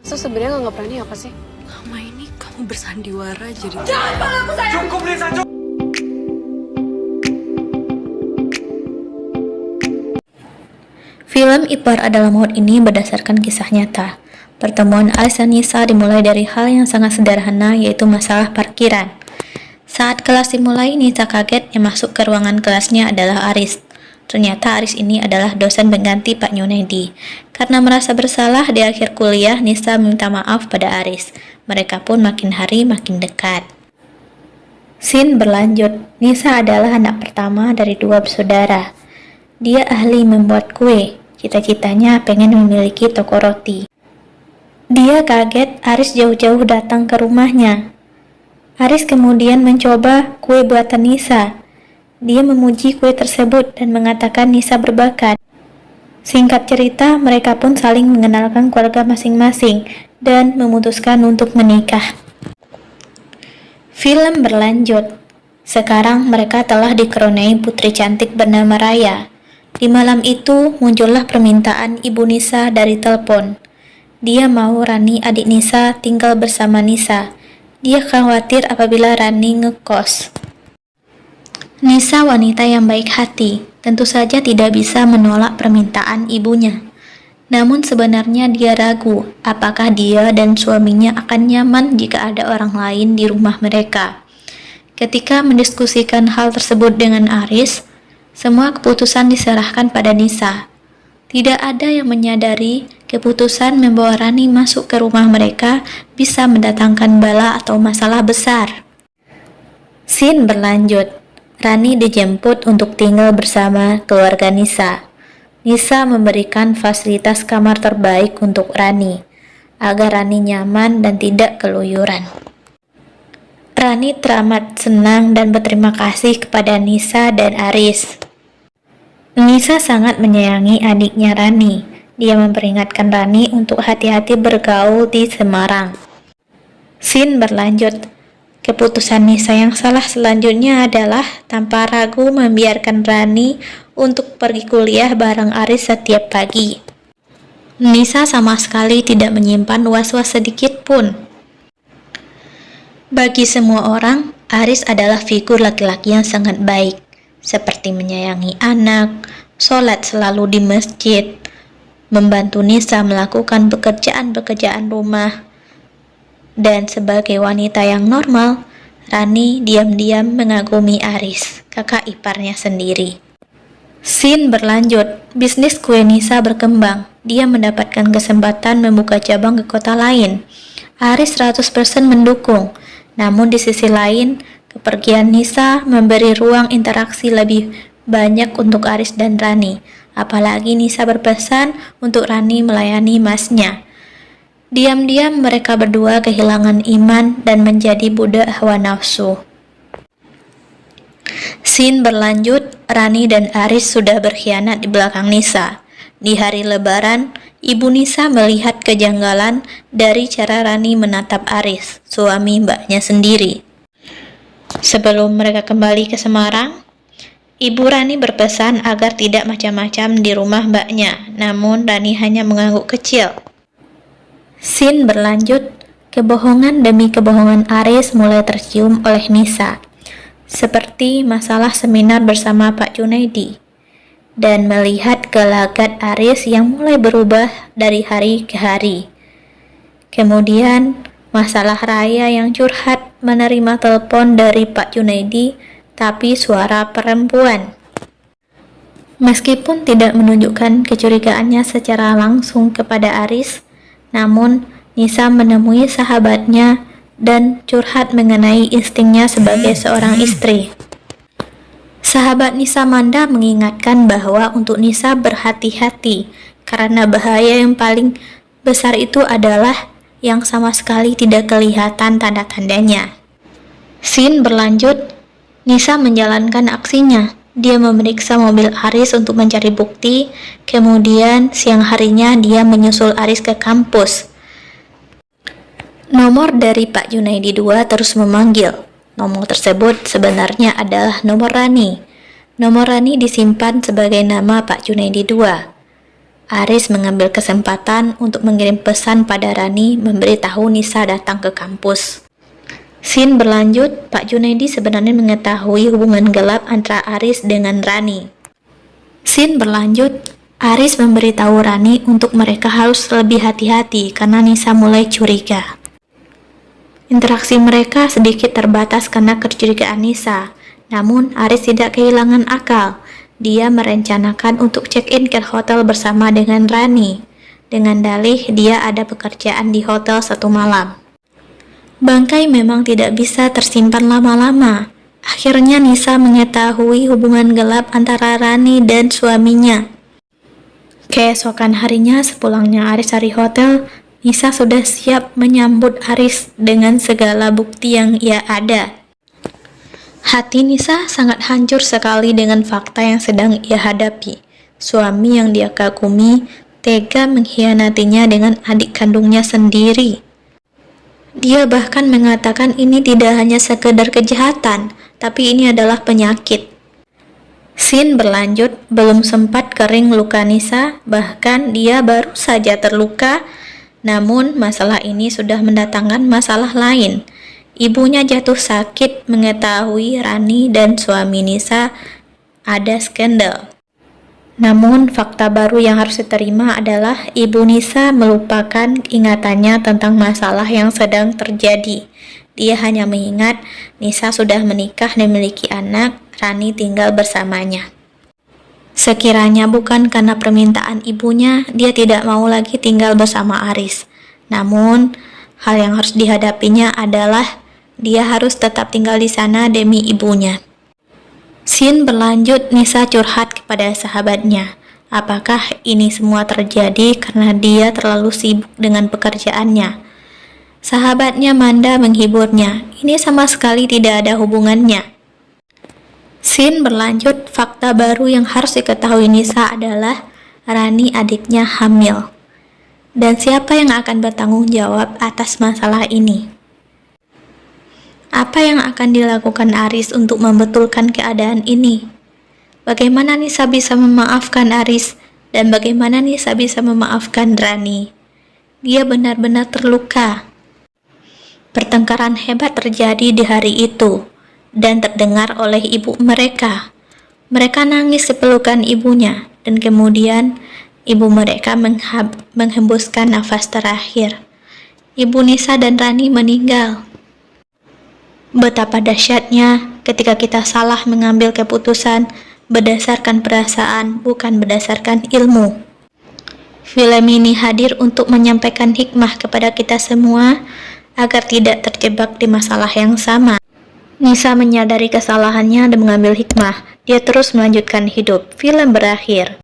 So sebenarnya nggak berani apa sih? Lama ini kamu bersandiwara jadi... Jangan pala aku sayang! Cukup Lisa, cukup! Film Ipar Adalah Maut ini berdasarkan kisah nyata. Pertemuan Aris dan Nisa dimulai dari hal yang sangat sederhana, yaitu masalah parkiran. Saat kelas dimulai, Nisa kaget yang masuk ke ruangan kelasnya adalah Aris. Ternyata Aris ini adalah dosen pengganti Pak Junaidi. Karena merasa bersalah di akhir kuliah, Nisa meminta maaf pada Aris. Mereka pun makin hari makin dekat. Scene berlanjut. Nisa adalah anak pertama dari 2 bersaudara. Dia ahli membuat kue. Cita-citanya pengen memiliki toko roti. Dia kaget Aris jauh-jauh datang ke rumahnya. Aris kemudian mencoba kue buatan Nisa. Dia memuji kue tersebut dan mengatakan Nisa berbakat. Singkat cerita, mereka pun saling mengenalkan keluarga masing-masing dan memutuskan untuk menikah. Film berlanjut. Sekarang mereka telah dikaruniai putri cantik bernama Raya. Di malam itu, muncullah permintaan ibu Nisa dari telepon. Dia mau Rani adik Nisa tinggal bersama Nisa. Dia khawatir apabila Rani ngekos. Nisa wanita yang baik hati, tentu saja tidak bisa menolak permintaan ibunya. Namun sebenarnya dia ragu apakah dia dan suaminya akan nyaman jika ada orang lain di rumah mereka. Ketika mendiskusikan hal tersebut dengan Aris, semua keputusan diserahkan pada Nisa. Tidak ada yang menyadari keputusan membawa Rani masuk ke rumah mereka bisa mendatangkan bala atau masalah besar. Scene berlanjut. Rani dijemput untuk tinggal bersama keluarga Nisa. Nisa memberikan fasilitas kamar terbaik untuk Rani, agar Rani nyaman dan tidak keluyuran. Rani teramat senang dan berterima kasih kepada Nisa dan Aris. Nisa sangat menyayangi adiknya Rani. Dia memperingatkan Rani untuk hati-hati bergaul di Semarang. Scene berlanjut. Keputusan Nisa yang salah selanjutnya adalah tanpa ragu membiarkan Rani untuk pergi kuliah bareng Aris setiap pagi. Nisa sama sekali tidak menyimpan was-was sedikit pun. Bagi semua orang, Aris adalah figur laki-laki yang sangat baik, seperti menyayangi anak, sholat selalu di masjid, membantu Nisa melakukan pekerjaan-pekerjaan rumah, dan sebagai wanita yang normal, Rani diam-diam mengagumi Aris, kakak iparnya sendiri. Scene berlanjut. Bisnis kue Nisa berkembang. Dia mendapatkan kesempatan membuka cabang ke kota lain. Aris 100% mendukung. Namun di sisi lain, kepergian Nisa memberi ruang interaksi lebih banyak untuk Aris dan Rani. Apalagi Nisa berpesan untuk Rani melayani masnya. Diam-diam mereka berdua kehilangan iman dan menjadi budak hawa nafsu. Scene berlanjut. Rani dan Aris sudah berkhianat di belakang Nisa. Di hari Lebaran, ibu Nisa melihat kejanggalan dari cara Rani menatap Aris, suami mbaknya sendiri. Sebelum mereka kembali ke Semarang, ibu Rani berpesan agar tidak macam-macam di rumah mbaknya, namun Rani hanya mengangguk kecil. Scene berlanjut. Kebohongan demi kebohongan Aris mulai tercium oleh Nisa, seperti masalah seminar bersama Pak Junaidi, dan melihat gelagat Aris yang mulai berubah dari hari ke hari. Kemudian masalah Raya yang curhat menerima telepon dari Pak Junaidi, tapi suara perempuan. Meskipun tidak menunjukkan kecurigaannya secara langsung kepada Aris, namun Nisa menemui sahabatnya dan curhat mengenai instingnya sebagai seorang istri. Sahabat Nisa Manda mengingatkan bahwa untuk Nisa berhati-hati karena bahaya yang paling besar itu adalah yang sama sekali tidak kelihatan tanda-tandanya. Scene berlanjut. Nisa menjalankan aksinya. Dia memeriksa mobil Aris untuk mencari bukti. Kemudian siang harinya dia menyusul Aris ke kampus. Nomor dari Pak Junaidi II terus memanggil. Nomor tersebut sebenarnya adalah nomor Rani. Nomor Rani disimpan sebagai nama Pak Junaidi II. Aris mengambil kesempatan untuk mengirim pesan pada Rani memberitahu Nisa datang ke kampus. Scene berlanjut, Pak Junaidi sebenarnya mengetahui hubungan gelap antara Aris dengan Rani. Scene berlanjut, Aris memberitahu Rani untuk mereka harus lebih hati-hati karena Nisa mulai curiga. Interaksi mereka sedikit terbatas karena kecurigaan Nisa, namun Aris tidak kehilangan akal. Dia merencanakan untuk check-in ke hotel bersama dengan Rani, dengan dalih dia ada pekerjaan di hotel 1 malam. Bangkai memang tidak bisa tersimpan lama-lama. Akhirnya Nisa mengetahui hubungan gelap antara Rani dan suaminya. Keesokan harinya sepulangnya Aris dari hotel, Nisa sudah siap menyambut Aris dengan segala bukti yang ia ada. Hati Nisa sangat hancur sekali dengan fakta yang sedang ia hadapi. Suami yang dia kagumi tega mengkhianatinya dengan adik kandungnya sendiri. Dia bahkan mengatakan ini tidak hanya sekedar kejahatan, tapi ini adalah penyakit. Scene berlanjut, belum sempat kering luka Nisa, bahkan dia baru saja terluka. Namun masalah ini sudah mendatangkan masalah lain. Ibunya jatuh sakit mengetahui Rani dan suami Nisa ada skandal. Namun fakta baru yang harus diterima adalah ibu Nisa melupakan ingatannya tentang masalah yang sedang terjadi. Dia hanya mengingat Nisa sudah menikah dan memiliki anak, Rani tinggal bersamanya. Sekiranya bukan karena permintaan ibunya, dia tidak mau lagi tinggal bersama Aris. Namun, hal yang harus dihadapinya adalah dia harus tetap tinggal di sana demi ibunya. Scene berlanjut, Nisa curhat kepada sahabatnya. Apakah ini semua terjadi karena dia terlalu sibuk dengan pekerjaannya? Sahabatnya Manda menghiburnya, ini sama sekali tidak ada hubungannya. Scene berlanjut, fakta baru yang harus diketahui Nisa adalah Rani adiknya hamil. Dan siapa yang akan bertanggung jawab atas masalah ini? Apa yang akan dilakukan Aris untuk membetulkan keadaan ini? Bagaimana Nisa bisa memaafkan Aris? Dan bagaimana Nisa bisa memaafkan Rani? Dia benar-benar terluka. Pertengkaran hebat terjadi di hari itu dan terdengar oleh ibu mereka. Mereka nangis di pelukan ibunya dan kemudian ibu mereka menghembuskan nafas terakhir. Ibu Nisa dan Rani meninggal. Betapa dahsyatnya ketika kita salah mengambil keputusan berdasarkan perasaan, bukan berdasarkan ilmu. Film ini hadir untuk menyampaikan hikmah kepada kita semua agar tidak terjebak di masalah yang sama. Nisa menyadari kesalahannya dan mengambil hikmah. Dia terus melanjutkan hidup. Film berakhir.